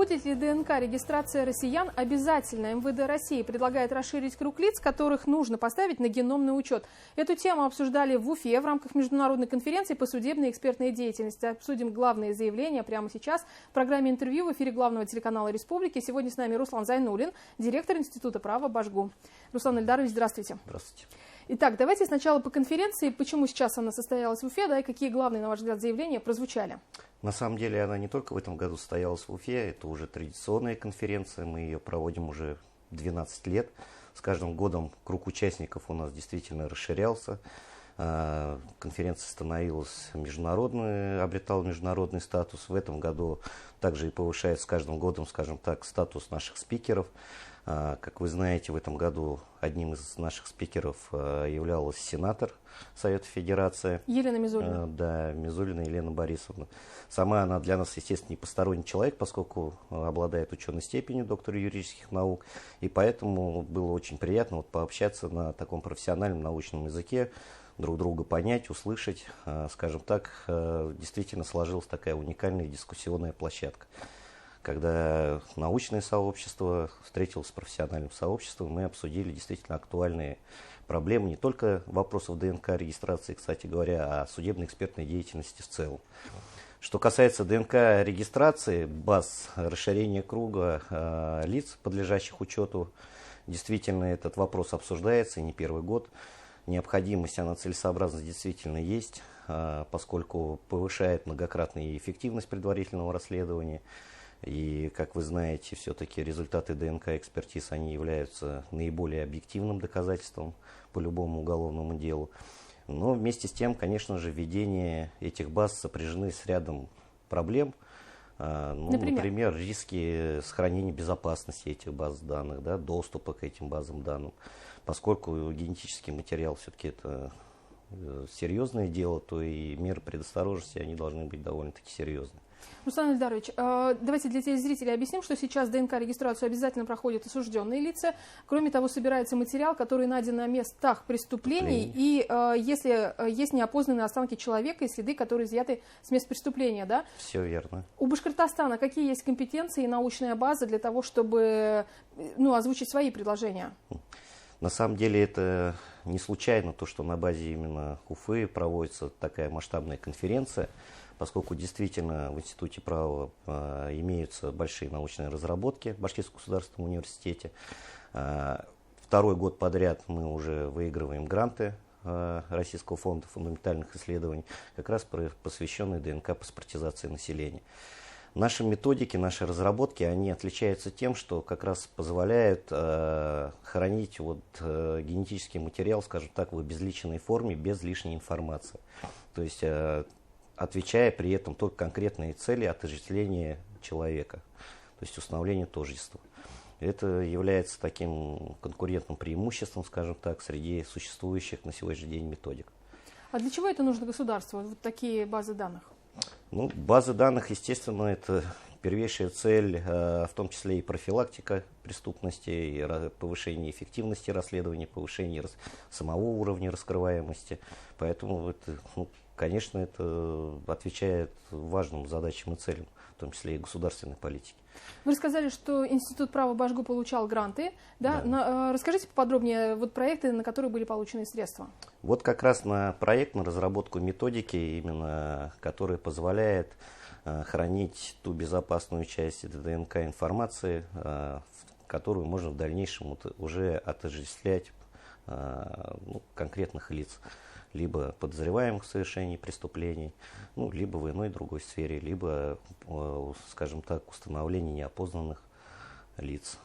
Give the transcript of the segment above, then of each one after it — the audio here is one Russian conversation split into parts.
Будет ли ДНК-регистрация россиян обязательно? МВД России предлагает расширить круг лиц, которых нужно поставить на геномный учет. Эту тему обсуждали в Уфе в рамках международной конференции по судебной и экспертной деятельности. Обсудим главные заявления прямо сейчас. В программе интервью в эфире главного телеканала Республики. Сегодня с нами Руслан Зайнуллин, директор Института права Башгу. Руслан Эльдарович, здравствуйте. Здравствуйте. Итак, давайте сначала по конференции. Почему сейчас она состоялась в Уфе, да, и какие главные, на ваш взгляд, заявления прозвучали? На самом деле она не только в этом году состоялась в Уфе, это уже традиционная конференция, мы ее проводим уже 12 лет. С каждым годом круг участников у нас действительно расширялся. Конференция становилась международной, обретала международный статус. В этом году также и повышается с каждым годом, скажем так, статус наших спикеров. Как вы знаете, в этом году одним из наших спикеров являлась сенатор Совета Федерации. Елена Мизулина. Да, Мизулина Елена Борисовна. Сама она для нас, естественно, не посторонний человек, поскольку обладает ученой степенью доктора юридических наук. И поэтому было очень приятно пообщаться на таком профессиональном научном языке, друг друга понять, услышать. Скажем так, действительно сложилась такая уникальная дискуссионная площадка. Когда научное сообщество встретилось с профессиональным сообществом, мы обсудили действительно актуальные проблемы не только вопросов ДНК-регистрации, кстати говоря, а судебной экспертной деятельности в целом. Что касается ДНК-регистрации, баз, расширения круга лиц, подлежащих учету, действительно этот вопрос обсуждается и не первый год. Необходимость, она целесообразность действительно есть, поскольку повышает многократно и эффективность предварительного расследования. И, как вы знаете, все-таки результаты ДНК-экспертиз, они являются наиболее объективным доказательством по любому уголовному делу. Но вместе с тем, конечно же, введение этих баз сопряжены с рядом проблем. Например, риски сохранения безопасности этих баз данных, да, доступа к этим базам данных. Поскольку генетический материал все-таки это серьезное дело, то и меры предосторожности, они должны быть довольно-таки серьезны. Руслан Эльдарович, давайте для телезрителей объясним, что сейчас ДНК-регистрацию обязательно проходят осужденные лица. Кроме того, собирается материал, который найден на местах преступлений, и если есть неопознанные останки человека и следы, которые изъяты с мест преступления, да? Все верно. У Башкортостана какие есть компетенции и научная база для того, чтобы озвучить свои предложения? На самом деле это не случайно, то, что на базе именно Уфы проводится такая масштабная конференция, поскольку действительно в Институте права имеются большие научные разработки в Башкирском государственном университете. Второй год подряд мы уже выигрываем гранты Российского фонда фундаментальных исследований, как раз посвященные ДНК-паспортизации населения. Наши методики, наши разработки, они отличаются тем, что как раз позволяют хранить генетический материал, скажем так, в обезличенной форме, без лишней информации. То есть отвечая при этом только конкретные цели отождествления человека, то есть установления тождества. Это является таким конкурентным преимуществом, скажем так, среди существующих на сегодняшний день методик. А для чего это нужно государству, вот такие базы данных? Базы данных, естественно, это первейшая цель, в том числе и профилактика преступности, и повышение эффективности расследования, повышение самого уровня раскрываемости. Поэтому, конечно, это отвечает важным задачам и целям, в том числе и государственной политики. Вы рассказали, что Институт права Башгу получал гранты. Да? Расскажите поподробнее проекты, на которые были получены средства. Вот как раз на проект, на разработку методики, именно которая позволяет хранить ту безопасную часть ДНК-информации, которую можно в дальнейшем уже отождествлять конкретных лиц, либо подозреваемых в совершении преступлений, либо в иной другой сфере, либо, скажем так, установление неопознанных лиц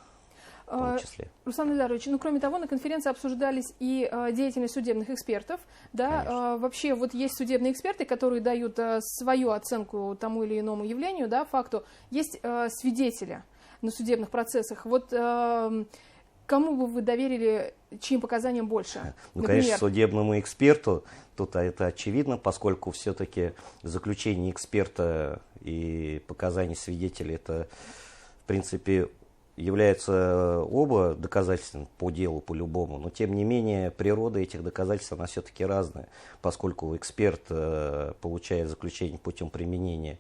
в том числе. Руслан Эльдарович, кроме того, на конференции обсуждались и деятельность судебных экспертов. Да? Вообще есть судебные эксперты, которые дают свою оценку тому или иному явлению, да, факту. Есть свидетели на судебных процессах. Кому бы вы доверили, чьим показаниям больше? Конечно, судебному эксперту, тут это очевидно, поскольку все-таки заключение эксперта и показания свидетелей, это, в принципе, являются оба доказательствами по делу по-любому, но тем не менее природа этих доказательств, она все-таки разная, поскольку эксперт получает заключение путем применения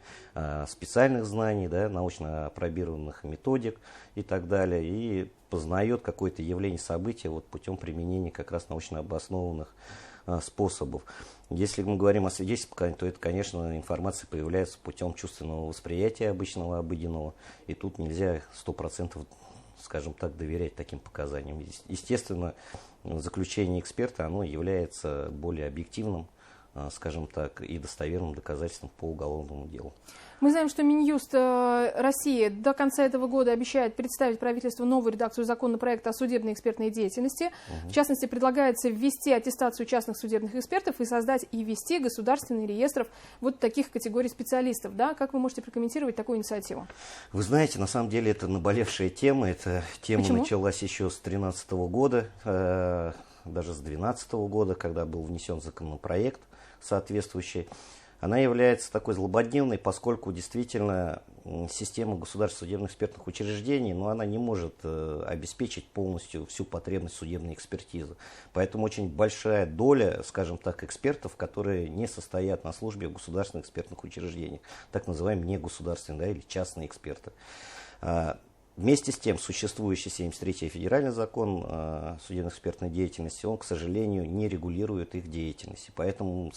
специальных знаний, да, научно опробированных методик и так далее, и познает какое-то явление, события вот путем применения как раз научно обоснованных способов. Если мы говорим о свидетельстве, то это, конечно, информация появляется путем чувственного восприятия обычного, обыденного, и тут нельзя 100%, скажем так, доверять таким показаниям. Естественно, заключение эксперта, оно является более объективным, скажем так, и достоверным доказательством по уголовному делу. Мы знаем, что Минюст России до конца этого года обещает представить правительству новую редакцию законопроекта о судебной экспертной деятельности. В частности, предлагается ввести аттестацию частных судебных экспертов и создать и ввести государственный реестр вот таких категорий специалистов. Да? Как вы можете прокомментировать такую инициативу? Вы знаете, на самом деле это наболевшая тема. Эта тема Почему? началась еще с 2013 года, даже с 2012 года, когда был внесен законопроект соответствующий. Она является такой злободневной, поскольку действительно система государственных судебных экспертных учреждений, но она не может обеспечить полностью всю потребность судебной экспертизы. Поэтому очень большая доля, скажем так, экспертов, которые не состоят на службе в государственных экспертных учреждениях, так называемые негосударственные, да, или частные эксперты. Вместе с тем, существующий 73-й федеральный закон о судебно-экспертной деятельности, он, к сожалению, не регулирует их деятельность. Поэтому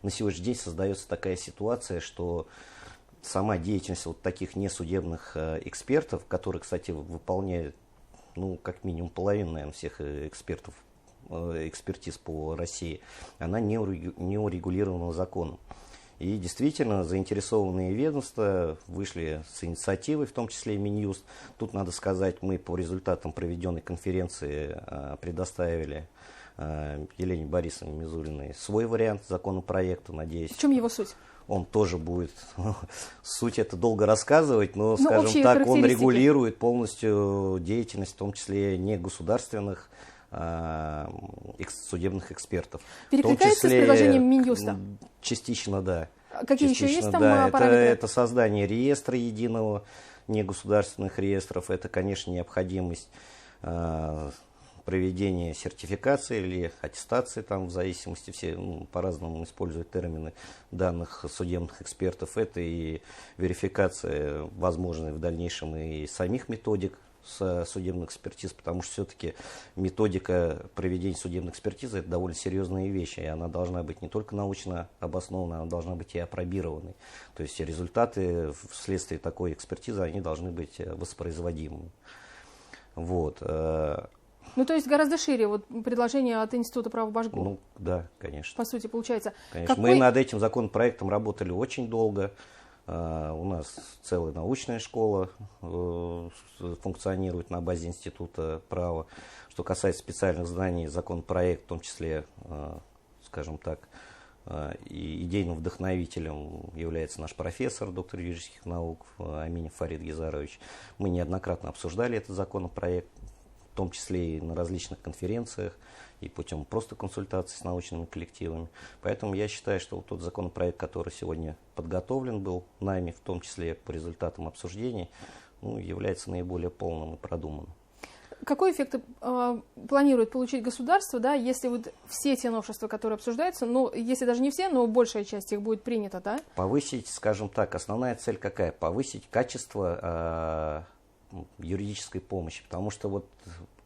на сегодняшний день создается такая ситуация, что сама деятельность вот таких несудебных экспертов, которые, кстати, выполняют, ну, как минимум половину, наверное, всех экспертов, экспертиз по России, она не урегулирована законом. И действительно, заинтересованные ведомства вышли с инициативой, в том числе и Минюст. Тут, надо сказать, мы по результатам проведенной конференции предоставили Елене Борисовне Мизулиной свой вариант законопроекта, надеюсь. В чем его суть? Он тоже будет, суть это долго рассказывать, но, скажем так, он регулирует полностью деятельность, в том числе негосударственных судебных экспертов. Перекликается с предложением Минюста? Частично, да. Какие частично, еще есть там да. параметры? Это создание реестра единого, негосударственных реестров, это, конечно, необходимость проведения сертификации или аттестации, там, в зависимости, все по-разному используют термины данных судебных экспертов. Это и верификация, возможной в дальнейшем, и самих методик судебных экспертиз, потому что все-таки методика проведения судебной экспертизы — это довольно серьезные вещи, и она должна быть не только научно обоснованной, она должна быть и опробированной. То есть результаты вследствие такой экспертизы, они должны быть воспроизводимыми. Вот. Ну, то есть гораздо шире вот предложение от Института права Башгу. Ну, да, конечно. По сути, получается. Конечно. Мы над этим законопроектом работали очень долго. У нас целая научная школа функционирует на базе Института права. Что касается специальных знаний, законопроект, в том числе, скажем так, и идейным вдохновителем является наш профессор, доктор юридических наук Аминев Фарид Гизарович. Мы неоднократно обсуждали этот законопроект, в том числе и на различных конференциях, и путем просто консультаций с научными коллективами. Поэтому я считаю, что вот тот законопроект, который сегодня подготовлен был нами, в том числе по результатам обсуждений, является наиболее полным и продуманным. Какой эффект планирует получить государство, да, если вот все те новшества, которые обсуждаются, ну, если даже не все, но большая часть их будет принята, да? Повысить, скажем так, основная цель какая? Повысить качество юридической помощи, потому что вот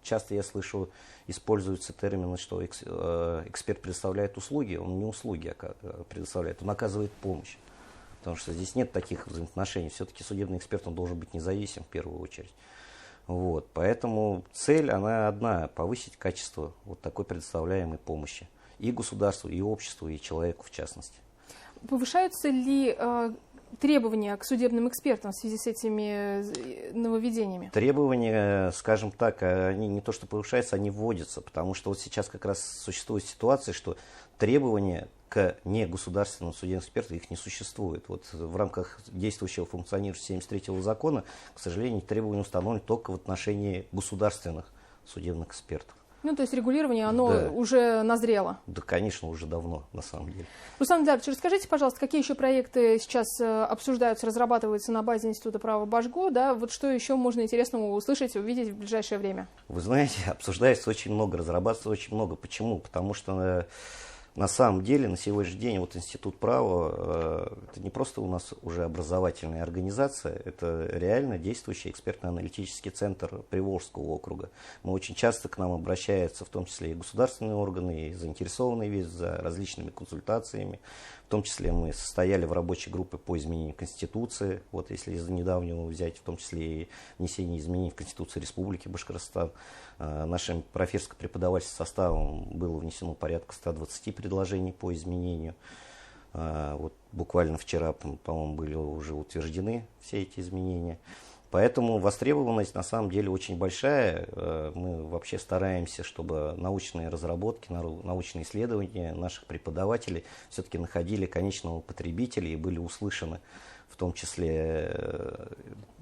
часто я слышу, используются термины, что эксперт предоставляет услуги, он не услуги предоставляет, он оказывает помощь. Потому что здесь нет таких взаимоотношений. Все-таки судебный эксперт, он должен быть независим в первую очередь. Вот. Поэтому цель, она одна, повысить качество вот такой предоставляемой помощи. И государству, и обществу, и человеку в частности. Повышаются ли требования к судебным экспертам в связи с этими нововведениями? Требования, скажем так, они не то что повышаются, они вводятся, потому что вот сейчас как раз существует ситуация, что требования к негосударственным судебным экспертам их не существует. Вот в рамках действующего функционирующего 73-го закона, к сожалению, требования установлены только в отношении государственных судебных экспертов. Ну, то есть регулирование, оно уже назрело? Да, конечно, уже давно, на самом деле. Руслан Эльдарович, расскажите, пожалуйста, какие еще проекты сейчас обсуждаются, разрабатываются на базе Института права Башго, да? Вот что еще можно интересного услышать, увидеть в ближайшее время? Вы знаете, обсуждается очень много, разрабатывается очень много. Почему? Потому что на самом деле на сегодняшний день вот Институт права это не просто у нас уже образовательная организация, это реально действующий экспертно-аналитический центр Приволжского округа. Мы очень часто к нам обращаются, в том числе и государственные органы, и заинтересованные весь за различными консультациями. В том числе мы состояли в рабочей группе по изменению Конституции, вот если из-за недавнего взять, в том числе и внесение изменений в Конституцию Республики Башкортостан. Нашим профессорско-преподавательским составом было внесено порядка 120 предложений по изменению. Вот буквально вчера, по-моему, были уже утверждены все эти изменения. Поэтому востребованность на самом деле очень большая. Мы вообще стараемся, чтобы научные разработки, научные исследования наших преподавателей все-таки находили конечного потребителя и были услышаны, в том числе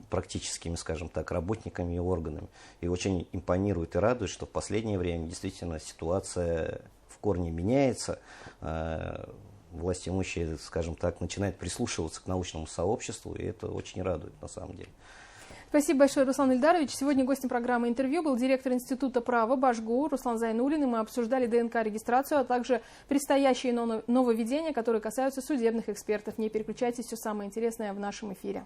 практическими, скажем так, работниками и органами. И очень импонирует и радует, что в последнее время действительно ситуация в корне меняется. Власть имущие, скажем так, начинают прислушиваться к научному сообществу, и это очень радует на самом деле. Спасибо большое, Руслан Эльдарович. Сегодня гостем программы «Интервью» был директор Института права Башго Руслан Зайнуллин. И мы обсуждали ДНК-регистрацию, а также предстоящие нововведения, которые касаются судебных экспертов. Не переключайтесь, все самое интересное в нашем эфире.